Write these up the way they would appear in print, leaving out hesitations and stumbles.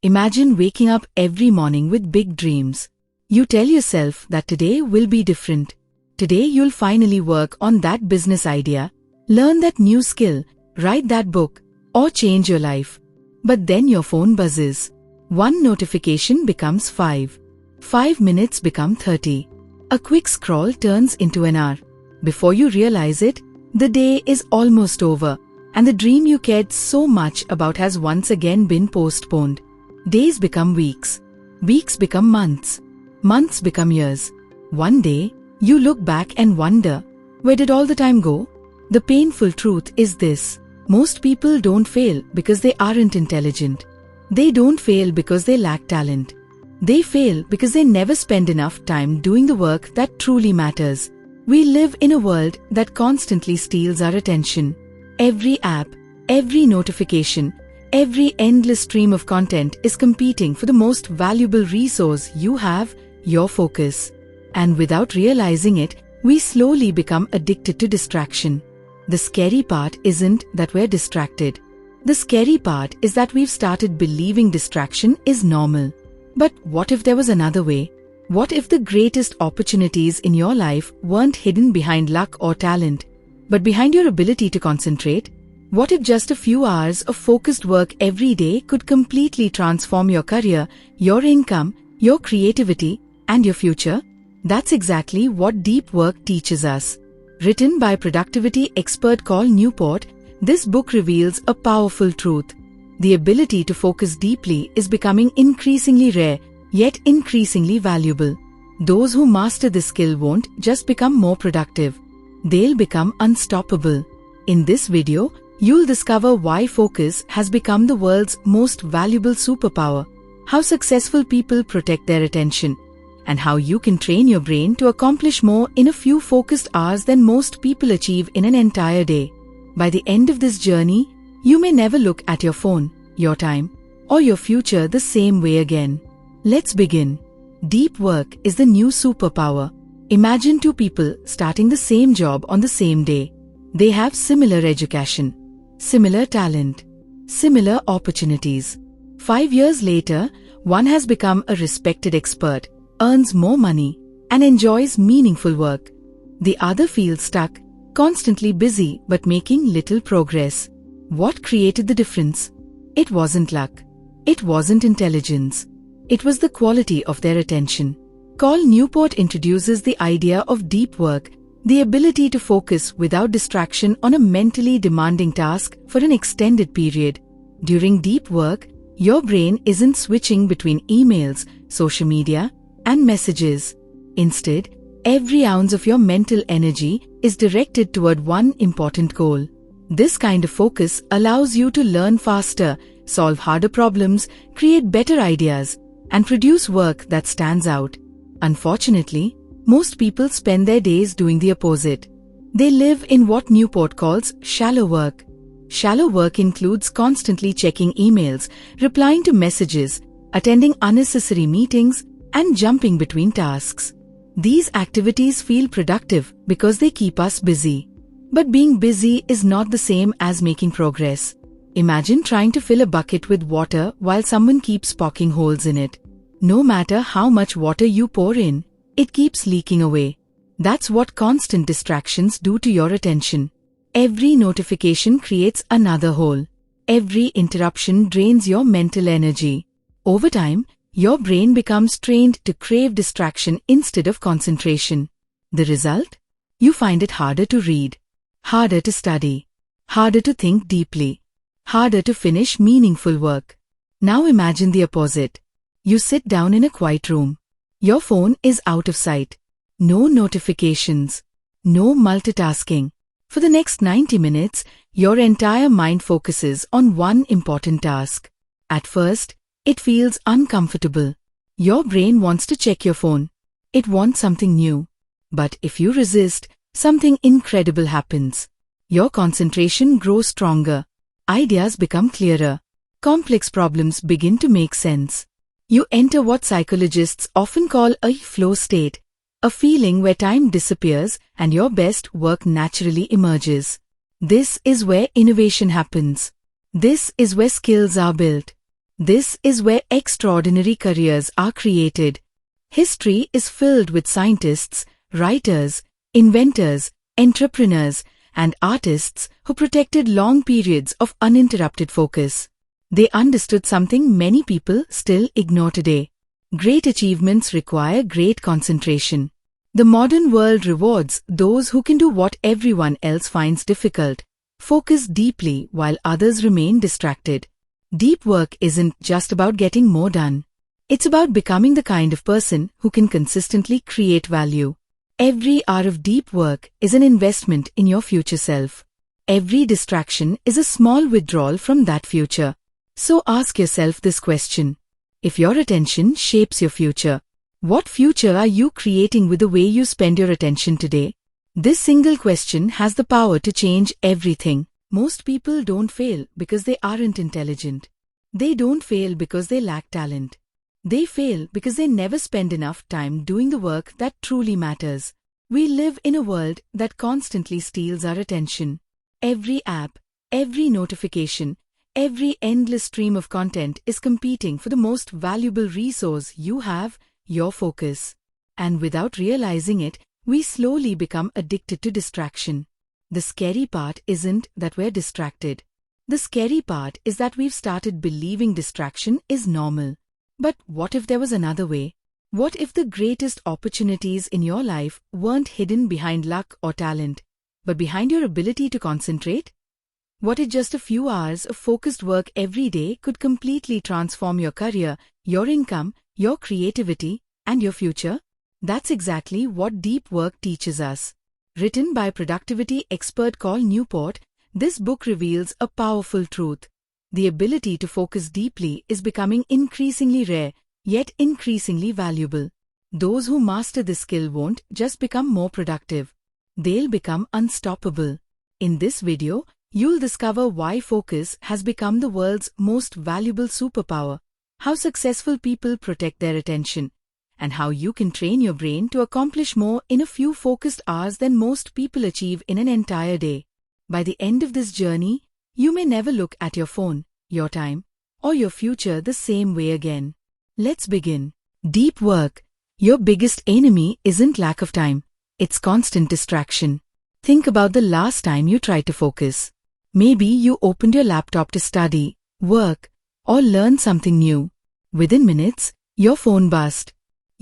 Imagine waking up every morning with big dreams. You tell yourself that today will be different. Today you'll finally work on that business idea, learn that new skill, write that book, or change your life. But then your phone buzzes. One notification becomes 5. 5 minutes become 30. A quick scroll turns into an hour. Before you realize it, the day is almost over, and the dream you cared so much about has once again been postponed. Days become weeks. Weeks become months. Months become years. One day, you look back and wonder, where did all the time go? The painful truth is this: most people don't fail because they aren't intelligent. They don't fail because they lack talent. They fail because they never spend enough time doing the work that truly matters. We live in a world that constantly steals our attention. Every app, every notification, every endless stream of content is competing for the most valuable resource you have, your focus. And without realizing it, we slowly become addicted to distraction. The scary part isn't that we're distracted. The scary part is that we've started believing distraction is normal. But what if there was another way? What if the greatest opportunities in your life weren't hidden behind luck or talent, but behind your ability to concentrate? What if just a few hours of focused work every day could completely transform your career, your income, your creativity, and your future? That's exactly what deep work teaches us. Written by productivity expert called Newport, this book reveals a powerful truth. The ability to focus deeply is becoming increasingly rare, yet increasingly valuable. Those who master this skill won't just become more productive. They'll become unstoppable. In this video, you'll discover why focus has become the world's most valuable superpower, how successful people protect their attention, and how you can train your brain to accomplish more in a few focused hours than most people achieve in an entire day. By the end of this journey, you may never look at your phone, your time, or your future the same way again. Let's begin. Deep work is the new superpower. Imagine two people starting the same job on the same day. They have similar education, similar talent, similar opportunities. 5 years later, one has become a respected expert, earns more money, and enjoys meaningful work. The other feels stuck, constantly busy but making little progress. What created the difference? It wasn't luck. It wasn't intelligence. It was the quality of their attention. Call Newport introduces the idea of deep work, the ability to focus without distraction on a mentally demanding task for an extended period. During deep work, your brain isn't switching between emails, social media, and messages. Instead, every ounce of your mental energy is directed toward one important goal. This kind of focus allows you to learn faster, solve harder problems, create better ideas, and produce work that stands out. Unfortunately, most people spend their days doing the opposite. They live in what Newport calls shallow work. Shallow work includes constantly checking emails, replying to messages, attending unnecessary meetings, and jumping between tasks. These activities feel productive because they keep us busy. But being busy is not the same as making progress. Imagine trying to fill a bucket with water while someone keeps poking holes in it. No matter how much water you pour in, it keeps leaking away. That's what constant distractions do to your attention. Every notification creates another hole. Every interruption drains your mental energy. Over time, your brain becomes trained to crave distraction instead of concentration. The result? You find it harder to read, harder to study, harder to think deeply, harder to finish meaningful work. Now imagine the opposite. You sit down in a quiet room. Your phone is out of sight. No notifications. No multitasking. For the next 90 minutes, your entire mind focuses on one important task. At first, it feels uncomfortable. Your brain wants to check your phone. It wants something new. But if you resist, something incredible happens. Your concentration grows stronger. Ideas become clearer. Complex problems begin to make sense. You enter what psychologists often call a flow state, a feeling where time disappears and your best work naturally emerges. This is where innovation happens. This is where skills are built. This is where extraordinary careers are created. History is filled with scientists, writers, inventors, entrepreneurs, and artists who protected long periods of uninterrupted focus. They understood something many people still ignore today. Great achievements require great concentration. The modern world rewards those who can do what everyone else finds difficult. Focus deeply while others remain distracted. Deep work isn't just about getting more done. It's about becoming the kind of person who can consistently create value. Every hour of deep work is an investment in your future self. Every distraction is a small withdrawal from that future. So ask yourself this question. If your attention shapes your future, what future are you creating with the way you spend your attention today? This single question has the power to change everything. Most people don't fail because they aren't intelligent. They don't fail because they lack talent. They fail because they never spend enough time doing the work that truly matters. We live in a world that constantly steals our attention. Every app, every notification, every endless stream of content is competing for the most valuable resource you have, your focus. And without realizing it, we slowly become addicted to distraction. The scary part isn't that we're distracted. The scary part is that we've started believing distraction is normal. But what if there was another way? What if the greatest opportunities in your life weren't hidden behind luck or talent, but behind your ability to concentrate? What if just a few hours of focused work every day could completely transform your career, your income, your creativity, and your future? That's exactly what deep work teaches us. Written by productivity expert called Newport, this book reveals a powerful truth. The ability to focus deeply is becoming increasingly rare, yet increasingly valuable. Those who master this skill won't just become more productive. They'll become unstoppable. In this video, you'll discover why focus has become the world's most valuable superpower, how successful people protect their attention, and how you can train your brain to accomplish more in a few focused hours than most people achieve in an entire day. By the end of this journey, you may never look at your phone, your time, or your future the same way again. Let's begin. Deep work. Your biggest enemy isn't lack of time, it's constant distraction. Think about the last time you tried to focus. Maybe you opened your laptop to study, work, or learn something new. Within minutes, your phone buzzed.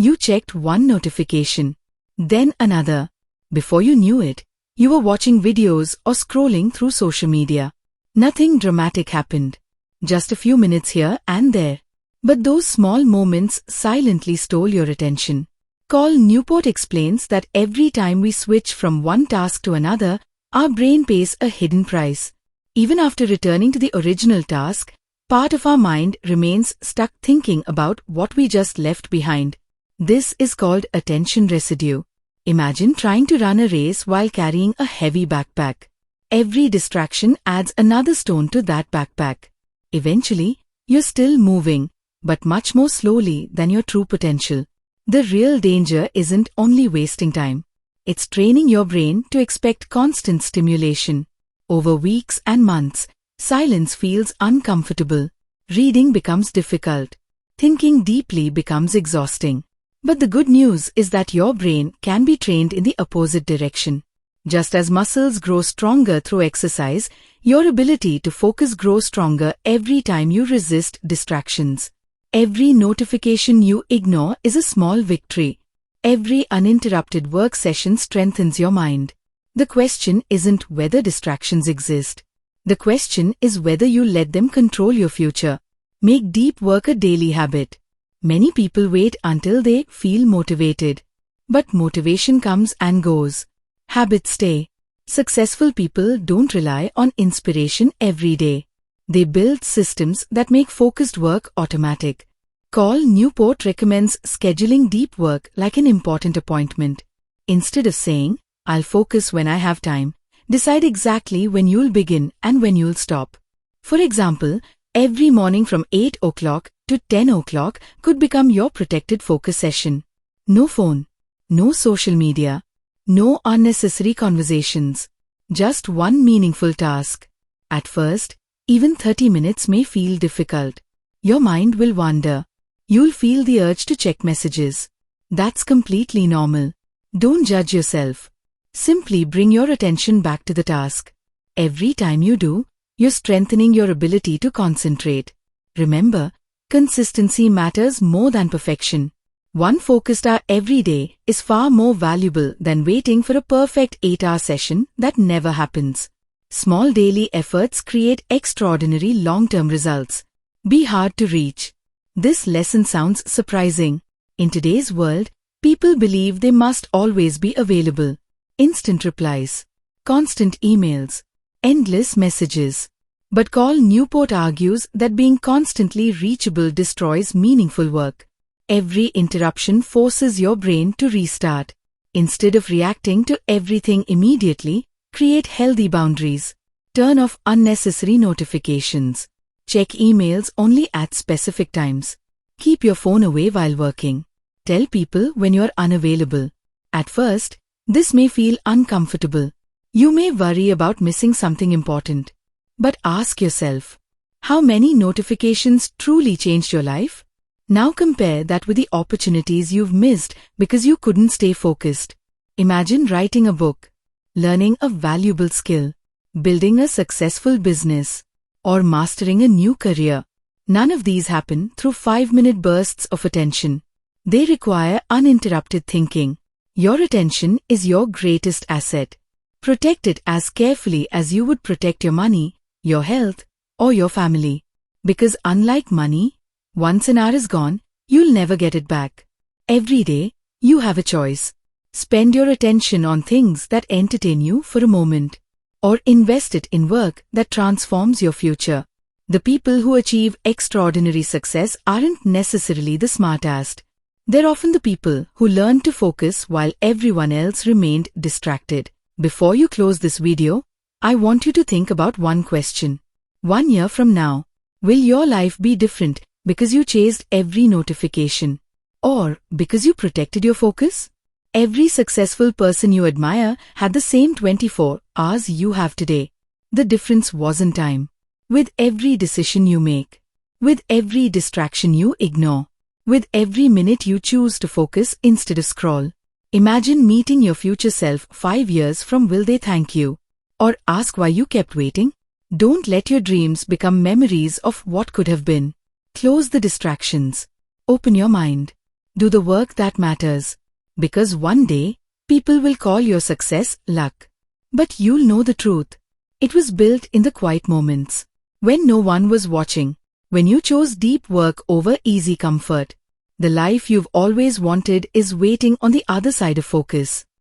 You checked one notification, then another. Before you knew it, you were watching videos or scrolling through social media. Nothing dramatic happened. Just a few minutes here and there. But those small moments silently stole your attention. Call Newport explains that every time we switch from one task to another, our brain pays a hidden price. Even after returning to the original task, part of our mind remains stuck thinking about what we just left behind. This is called attention residue. Imagine trying to run a race while carrying a heavy backpack. Every distraction adds another stone to that backpack. Eventually, you're still moving, but much more slowly than your true potential. The real danger isn't only wasting time. It's training your brain to expect constant stimulation. Over weeks and months, silence feels uncomfortable. Reading becomes difficult. Thinking deeply becomes exhausting. But the good news is that your brain can be trained in the opposite direction. Just as muscles grow stronger through exercise, your ability to focus grows stronger every time you resist distractions. Every notification you ignore is a small victory. Every uninterrupted work session strengthens your mind. The question isn't whether distractions exist. The question is whether you let them control your future. Make deep work a daily habit. Many people wait until they feel motivated. But motivation comes and goes. Habits stay. Successful people don't rely on inspiration every day. They build systems that make focused work automatic. Call Newport recommends scheduling deep work like an important appointment. Instead of saying, "I'll focus when I have time," decide exactly when you'll begin and when you'll stop. For example, every morning from 8 o'clock to 10 o'clock could become your protected focus session. No phone, no social media, no unnecessary conversations. Just one meaningful task. At first, even 30 minutes may feel difficult. Your mind will wander. You'll feel the urge to check messages. That's completely normal. Don't judge yourself. Simply bring your attention back to the task. Every time you do, you're strengthening your ability to concentrate. Remember, consistency matters more than perfection. One focused hour every day is far more valuable than waiting for a perfect 8-hour session that never happens. Small daily efforts create extraordinary long-term results. Be hard to reach. This lesson sounds surprising. In today's world, people believe they must always be available. Instant replies, constant emails, endless messages. But Newport argues that being constantly reachable destroys meaningful work. Every interruption forces your brain to restart. Instead of reacting to everything immediately, create healthy boundaries. Turn off unnecessary notifications. Check emails only at specific times. Keep your phone away while working. Tell people when you are unavailable. At first, this may feel uncomfortable. You may worry about missing something important. But ask yourself, how many notifications truly changed your life? Now compare that with the opportunities you've missed because you couldn't stay focused. Imagine writing a book, learning a valuable skill, building a successful business, or mastering a new career. None of these happen through 5-minute bursts of attention. They require uninterrupted thinking. Your attention is your greatest asset. Protect it as carefully as you would protect your money, your health, or your family. Because unlike money, once an hour is gone, you'll never get it back. Every day, you have a choice. Spend your attention on things that entertain you for a moment, or invest it in work that transforms your future. The people who achieve extraordinary success aren't necessarily the smartest. They're often the people who learned to focus while everyone else remained distracted. Before you close this video, I want you to think about one question. 1 year from now, will your life be different because you chased every notification, or because you protected your focus? Every successful person you admire had the same 24 hours you have today. The difference wasn't time. With every decision you make, with every distraction you ignore, with every minute you choose to focus instead of scroll. Imagine meeting your future self 5 years from. Will they thank you? Or ask why you kept waiting? Don't let your dreams become memories of what could have been. Close the distractions. Open your mind. Do the work that matters. Because one day, people will call your success luck. But you'll know the truth. It was built in the quiet moments. When no one was watching. When you chose deep work over easy comfort. The life you've always wanted is waiting on the other side of focus.